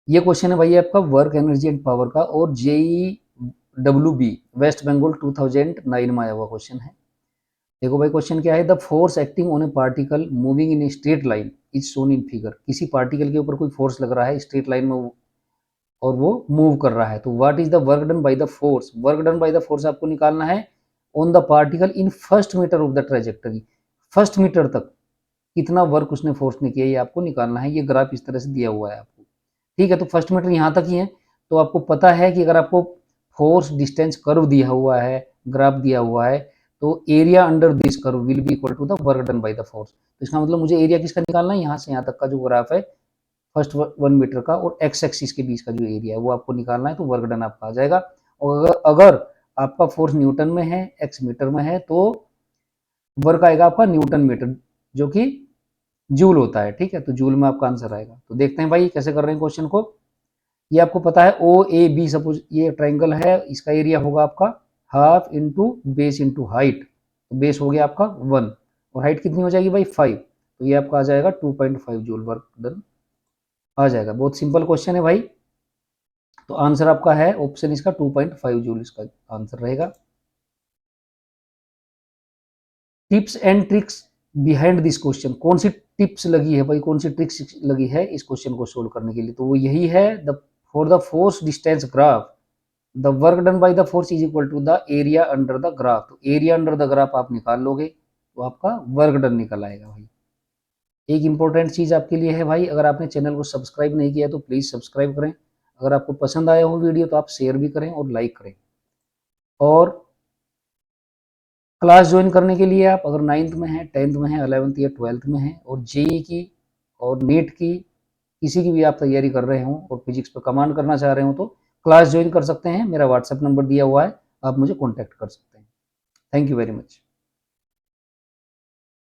ये क्वेश्चन है भाई आपका वर्क एनर्जी एंड पावर का, और JEE वेस्ट बंगाल 2009 में आया हुआ क्वेश्चन है। देखो भाई क्वेश्चन क्या है, the force acting on A particle moving in a straight line is shown in figure. किसी पार्टिकल के ऊपर कोई फोर्स लग रहा है स्ट्रेट लाइन में और वो मूव कर रहा है, तो what is the work done by the force. Work done by the force आपको निकालना है on the particle in first meter of the trajectory. First meter तक कितना वर्क उसने फोर्स ने किया ये आपको निकालना है। ये ग्राफ इस तरह से दिया हुआ है आपको, ठीक है। तो फर्स्ट मीटर यहाँ तक ही है, तो आपको पता है कि अगर आपको फोर्स डिस्टेंस कर्व दिया हुआ है, ग्राफ दिया हुआ है, तो area under this curve will be equal to the work done by the force. तो इसका मतलब मुझे एरिया किसका निकालना है, यहाँ से यहाँ तक का जो ग्राफ है फर्स्ट 1 मीटर का और एक्स एक्सिस के बीच का जो एरिया है वो आपको निकालना है, तो वर्क डन आपका आ जाएगा। और अगर आपका फोर्स न्यूटन में है, एक्स मीटर में है, तो वर्क आएगा आपका न्यूटन मीटर, जो कि जूल होता है, ठीक है। तो जूल में आपका आंसर आएगा। तो देखते हैं भाई कैसे कर रहे हैं क्वेश्चन को। ये आपको पता है OAB, सपोज ये ट्राइंगल है, इसका एरिया होगा आपका half into base into height. तो बेस हो गया आपका 1 और हाइट कितनी हो जाएगी भाई 5, तो ये आपका आ जाएगा 2.5 जूल वर्क डन आ जाएगा। बहुत सिंपल क्वेश्चन है भाई। तो आंसर आपका है ऑप्शन इसका 2.5 जूल इसका आंसर रहेगा। Tips and tricks behind this question, कौन सी टिप्स लगी है भाई, कौन सी ट्रिक्स लगी है इस क्वेश्चन को सोल्व करने के लिए, तो वो यही है, the for the force distance graph the work done by the force is equal to the area under the graph. तो एरिया अंडर द ग्राफ आप निकाल लोगे तो आपका वर्क डन निकल आएगा भाई। एक इंपॉर्टेंट चीज आपके लिए है भाई, अगर आपने चैनल को सब्सक्राइब नहीं किया तो प्लीज सब्सक्राइब करें। अगर आपको पसंद आया हो वीडियो तो आप शेयर भी करें और लाइक करें। और क्लास ज्वाइन करने के लिए आप अगर 9th में है, 10th में है, 11th या 12th में है, और JEE की और नीट की किसी की भी आप तैयारी कर रहे हो और फिजिक्स पर कमांड करना चाह रहे हो तो क्लास ज्वाइन कर सकते हैं। मेरा व्हाट्सएप नंबर दिया हुआ है, आप मुझे कॉन्टैक्ट कर सकते हैं। Thank you very much.